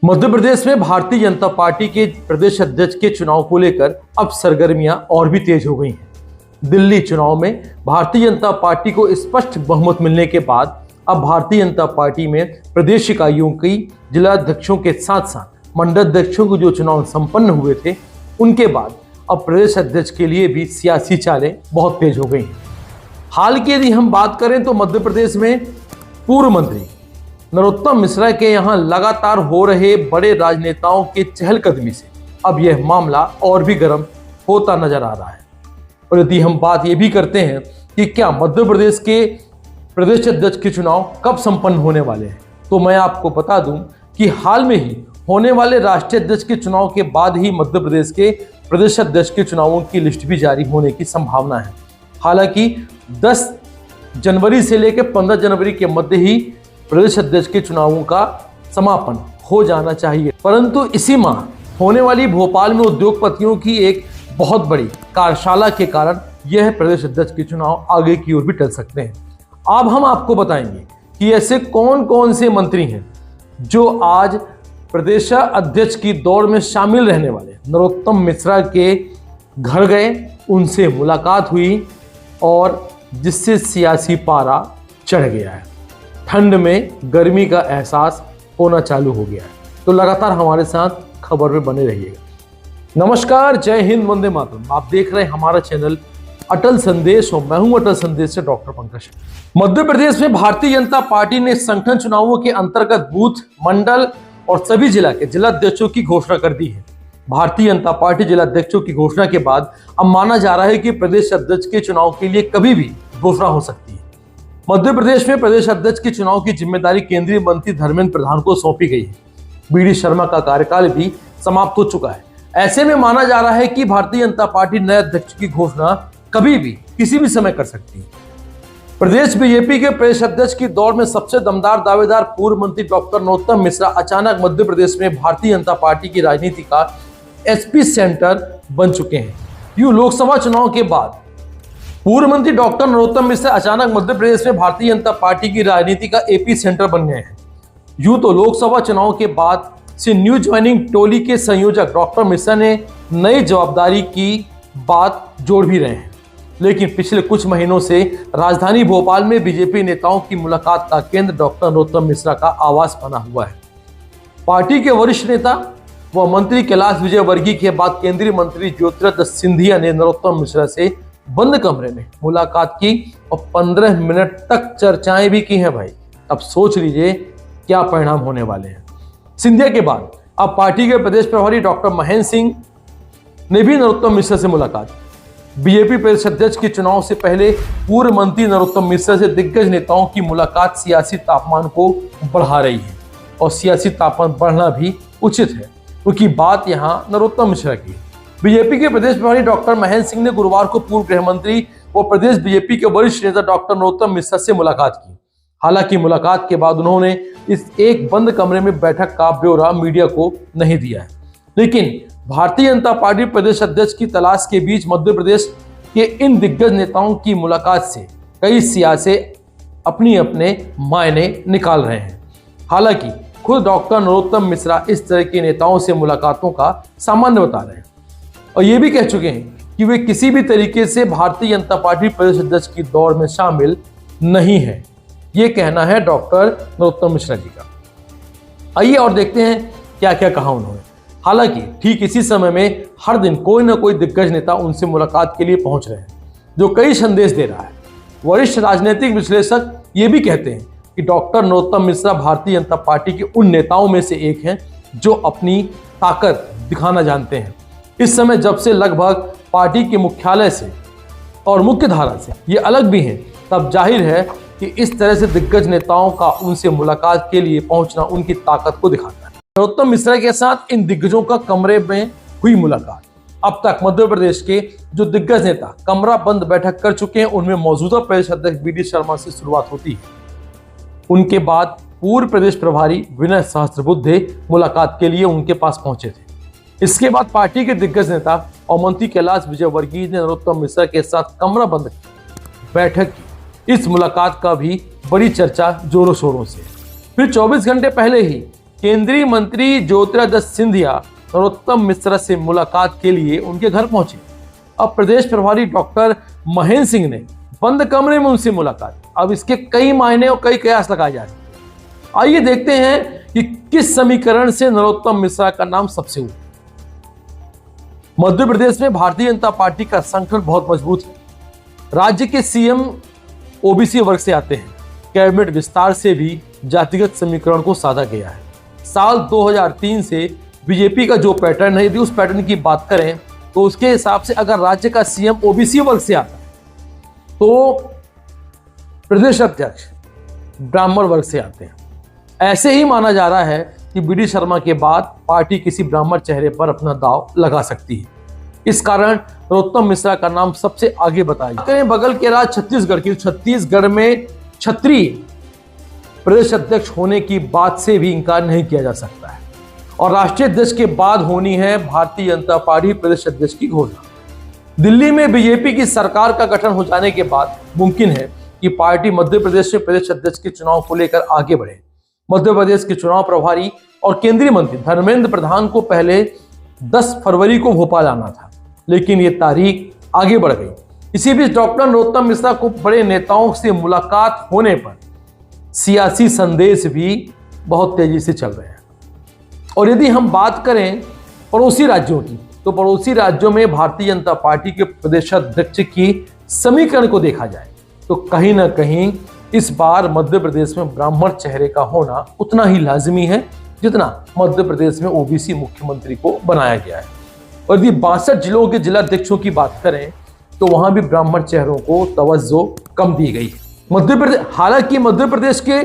मध्य प्रदेश में भारतीय जनता पार्टी के प्रदेश अध्यक्ष के चुनाव को लेकर अब सरगर्मियां और भी तेज हो गई हैं। दिल्ली चुनाव में भारतीय जनता पार्टी को स्पष्ट बहुमत मिलने के बाद अब भारतीय जनता पार्टी में प्रदेश इकाइयों की जिलाध्यक्षों के साथ साथ मंडलाध्यक्षों के जो चुनाव संपन्न हुए थे उनके बाद अब प्रदेश अध्यक्ष के लिए भी सियासी चालें बहुत तेज हो गई हैं। हाल की यदि हम बात करें तो मध्य प्रदेश में पूर्व मंत्री नरोत्तम मिश्रा के यहाँ लगातार हो रहे बड़े राजनेताओं के चहलकदमी से अब यह मामला और भी गर्म होता नजर आ रहा है। और यदि हम बात ये भी करते हैं कि क्या मध्य प्रदेश के प्रदेश अध्यक्ष के चुनाव कब संपन्न होने वाले हैं, तो मैं आपको बता दूं कि हाल में ही होने वाले राष्ट्रीय अध्यक्ष के चुनाव के बाद ही मध्य प्रदेश के प्रदेश अध्यक्ष के चुनावों की लिस्ट भी जारी होने की संभावना है। हालांकि 10 जनवरी से लेकर 15 जनवरी के मध्य ही प्रदेश अध्यक्ष के चुनावों का समापन हो जाना चाहिए, परंतु इसी माह होने वाली भोपाल में उद्योगपतियों की एक बहुत बड़ी कार्यशाला के कारण यह प्रदेश अध्यक्ष के चुनाव आगे की ओर भी टल सकते हैं। अब हम आपको बताएंगे कि ऐसे कौन कौन से मंत्री हैं जो आज प्रदेश अध्यक्ष की दौड़ में शामिल रहने वाले नरोत्तम मिश्रा के घर गए, उनसे मुलाकात हुई और जिससे सियासी पारा चढ़ गया है। ठंड में गर्मी का एहसास होना चालू हो गया है। तो लगातार हमारे साथ खबर में बने रहिएगा। नमस्कार, जय हिंद, वंदे मातरम। आप देख रहे हैं हमारा चैनल अटल संदेश और मैं हूं अटल संदेश से डॉक्टर पंकज। मध्य प्रदेश में भारतीय जनता पार्टी ने संगठन चुनावों के अंतर्गत बूथ, मंडल और सभी जिला के जिलाध्यक्षों की घोषणा कर दी है। भारतीय जनता पार्टी जिलाध्यक्षों की घोषणा के बाद अब माना जा रहा है कि प्रदेश अध्यक्ष के चुनाव के लिए कभी भी घोषणा हो सकती है। मध्य प्रदेश में प्रदेश अध्यक्ष के चुनाव की जिम्मेदारी केंद्रीय मंत्री धर्मेंद्र प्रधान को सौंपी गई है। बी.डी. शर्मा का कार्यकाल भी समाप्त हो चुका है। ऐसे में माना जा रहा है कि भारतीय जनता पार्टी नए अध्यक्ष की घोषणा कभी भी किसी भी समय कर सकती है। प्रदेश बीजेपी के प्रदेश अध्यक्ष की दौड़ में सबसे दमदार दावेदार पूर्व मंत्री डॉक्टर नरोत्तम मिश्रा अचानक मध्य प्रदेश में भारतीय जनता पार्टी की राजनीति का एसपी सेंटर बन चुके हैं। यूं लोकसभा चुनाव के बाद पूर्व मंत्री डॉक्टर नरोत्तम मिश्रा अचानक मध्य प्रदेश में भारतीय जनता पार्टी की राजनीति का एपी सेंटर बन गए हैं। यूं तो लोकसभा चुनाव के बाद से न्यू ज्वाइनिंग टोली के संयोजक डॉक्टर मिश्रा ने नई जवाबदारी की बात जोड़ भी रहे हैं, लेकिन पिछले कुछ महीनों से राजधानी भोपाल में बीजेपी नेताओं की मुलाकात का केंद्र डॉक्टर नरोत्तम मिश्रा का आवास बना हुआ है। पार्टी के वरिष्ठ नेता व मंत्री कैलाश विजयवर्गीय के बाद केंद्रीय मंत्री ज्योतिरादित्य सिंधिया ने नरोत्तम मिश्रा से बंद कमरे में मुलाकात की और 15 मिनट तक चर्चाएं भी की हैं। भाई, अब सोच लीजिए क्या परिणाम होने वाले हैं। सिंधिया के बाद अब पार्टी के प्रदेश प्रभारी डॉक्टर महेंद्र सिंह ने भी नरोत्तम मिश्रा से मुलाकात। बीजेपी प्रदेश अध्यक्ष के चुनाव से पहले पूर्व मंत्री नरोत्तम मिश्रा से दिग्गज नेताओं की मुलाकात सियासी तापमान को बढ़ा रही है और सियासी तापमान बढ़ना भी उचित है, क्योंकि बात यहां नरोत्तम मिश्रा की है। बीजेपी के प्रदेश प्रभारी डॉक्टर महेंद्र सिंह ने गुरुवार को पूर्व गृह मंत्री और प्रदेश बीजेपी के वरिष्ठ नेता डॉक्टर नरोत्तम मिश्रा से मुलाकात की। हालांकि मुलाकात के बाद उन्होंने इस एक बंद कमरे में बैठक का ब्यौरा मीडिया को नहीं दिया है, लेकिन भारतीय जनता पार्टी प्रदेश अध्यक्ष की तलाश के बीच मध्य प्रदेश के इन दिग्गज नेताओं की मुलाकात से कई सियासी अपने अपने मायने निकाल रहे हैं। हालांकि खुद डॉक्टर नरोत्तम मिश्रा इस तरह के नेताओं से मुलाकातों का सामान्य बता रहे हैं और ये भी कह चुके हैं कि वे किसी भी तरीके से भारतीय जनता पार्टी प्रदेश अध्यक्ष की दौड़ में शामिल नहीं है। ये कहना है डॉक्टर नरोत्तम मिश्रा जी का। आइए और देखते हैं क्या क्या कहा उन्होंने। हालांकि ठीक इसी समय में हर दिन कोई ना कोई दिग्गज नेता उनसे मुलाकात के लिए पहुंच रहे हैं, जो कई संदेश दे रहा है। वरिष्ठ राजनीतिक विश्लेषक ये भी कहते हैं कि डॉक्टर नरोत्तम मिश्रा भारतीय जनता पार्टी के उन नेताओं में से एक हैं जो अपनी ताकत दिखाना जानते हैं। इस समय जब से लगभग पार्टी के मुख्यालय से और मुख्य धारा से ये अलग भी हैं, तब जाहिर है कि इस तरह से दिग्गज नेताओं का उनसे मुलाकात के लिए पहुंचना उनकी ताकत को दिखाता है। नरोत्तम मिश्रा के साथ इन दिग्गजों का कमरे में हुई मुलाकात। अब तक मध्य प्रदेश के जो दिग्गज नेता कमरा बंद बैठक कर चुके हैं, उनमें मौजूदा प्रदेश अध्यक्ष बी.डी. शर्मा से शुरुआत होती है। उनके बाद पूर्व प्रदेश प्रभारी विनय सहस्त्रबुद्धे मुलाकात के लिए उनके पास पहुंचे थे। इसके बाद पार्टी के दिग्गज नेता और मंत्री कैलाश विजयवर्गीय ने नरोत्तम मिश्रा के साथ कमरा बंद बैठक की। इस मुलाकात का भी बड़ी चर्चा जोरों शोरों से। फिर 24 घंटे पहले ही केंद्रीय मंत्री ज्योतिरादित्य सिंधिया नरोत्तम मिश्रा से मुलाकात के लिए उनके घर पहुंचे। अब प्रदेश प्रभारी डॉक्टर महेंद्र सिंह ने बंद कमरे में उनसे मुलाकात। अब इसके कई मायने और कई कयास लगाए जा रहे हैं। आइए देखते हैं कि किस समीकरण से नरोत्तम मिश्रा का नाम सबसे ऊपर। मध्य प्रदेश में भारतीय जनता पार्टी का संगठन बहुत मजबूत है। राज्य के सीएम ओबीसी वर्ग से आते हैं। कैबिनेट विस्तार से भी जातिगत समीकरण को साधा गया है। साल 2003 से बीजेपी का जो पैटर्न है, यदि उस पैटर्न की बात करें तो उसके हिसाब से अगर राज्य का सीएम ओबीसी वर्ग से आता तो प्रदेश अध्यक्ष ब्राह्मण वर्ग से आते हैं। ऐसे ही माना जा रहा है कि बीडी शर्मा के बाद पार्टी किसी ब्राह्मण चेहरे पर अपना दांव लगा सकती है। इस कारण नरोत्तम मिश्रा का नाम सबसे आगे बताया करें। बगल के राज्य छत्तीसगढ़ की, छत्तीसगढ़ में क्षत्रिय प्रदेश अध्यक्ष होने की बात से भी इंकार नहीं किया जा सकता है और राष्ट्रीय अध्यक्ष के बाद होनी है भारतीय जनता पार्टी प्रदेश अध्यक्ष की घोषणा। दिल्ली में बीजेपी की सरकार का गठन हो जाने के बाद मुमकिन है कि पार्टी मध्य प्रदेश में प्रदेश अध्यक्ष के चुनाव को लेकर आगे बढ़े। मध्य प्रदेश के चुनाव प्रभारी और केंद्रीय मंत्री धर्मेंद्र प्रधान को पहले 10 फरवरी को भोपाल आना था, लेकिन ये तारीख आगे बढ़ गई। इसी बीच डॉक्टर नरोत्तम मिश्रा को बड़े नेताओं से मुलाकात होने पर सियासी संदेश भी बहुत तेजी से चल रहे हैं। और यदि हम बात करें पड़ोसी राज्यों की, तो पड़ोसी राज्यों में भारतीय जनता पार्टी के प्रदेशाध्यक्ष की समीकरण को देखा जाए तो कहीं ना कहीं इस बार मध्य प्रदेश में ब्राह्मण चेहरे का होना उतना ही लाजिमी है जितना मध्य प्रदेश में ओबीसी मुख्यमंत्री को बनाया गया है। और यदि 62 जिलों के जिलाध्यक्षों की बात करें तो वहां भी ब्राह्मण चेहरों को तवज्जो कम दी गई है। हालांकि मध्य प्रदेश के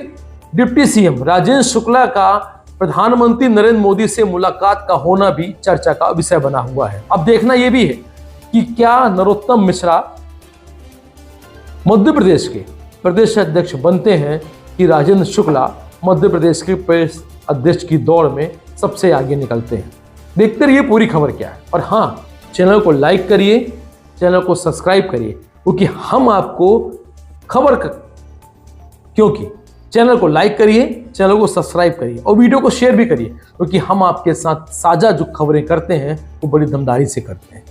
डिप्टी सीएम राजेंद्र शुक्ला का प्रधानमंत्री नरेंद्र मोदी से मुलाकात का होना भी चर्चा का विषय बना हुआ है। अब देखना यह भी है कि क्या नरोत्तम मिश्रा मध्य प्रदेश के प्रदेश अध्यक्ष बनते हैं कि राजेंद्र शुक्ला मध्य प्रदेश के प्रदेश अध्यक्ष की दौड़ में सबसे आगे निकलते हैं। देखते रहिए पूरी खबर क्या है। और हाँ, चैनल को लाइक करिए, चैनल को सब्सक्राइब करिए, क्योंकि हम आपको क्योंकि चैनल को लाइक करिए, चैनल को सब्सक्राइब करिए और वीडियो को शेयर भी करिए, क्योंकि हम आपके साथ साझा जो खबरें करते हैं वो बड़ी दमदारी से करते हैं।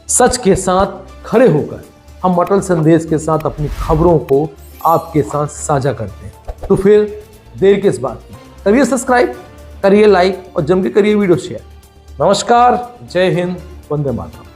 सच के साथ खड़े होकर हम अटल संदेश के साथ अपनी खबरों को आपके साथ साझा करते हैं। तो फिर देर किस बात की, करिए सब्सक्राइब, करिए लाइक और जम के करिए वीडियो शेयर। नमस्कार, जय हिंद, वंदे मातरम।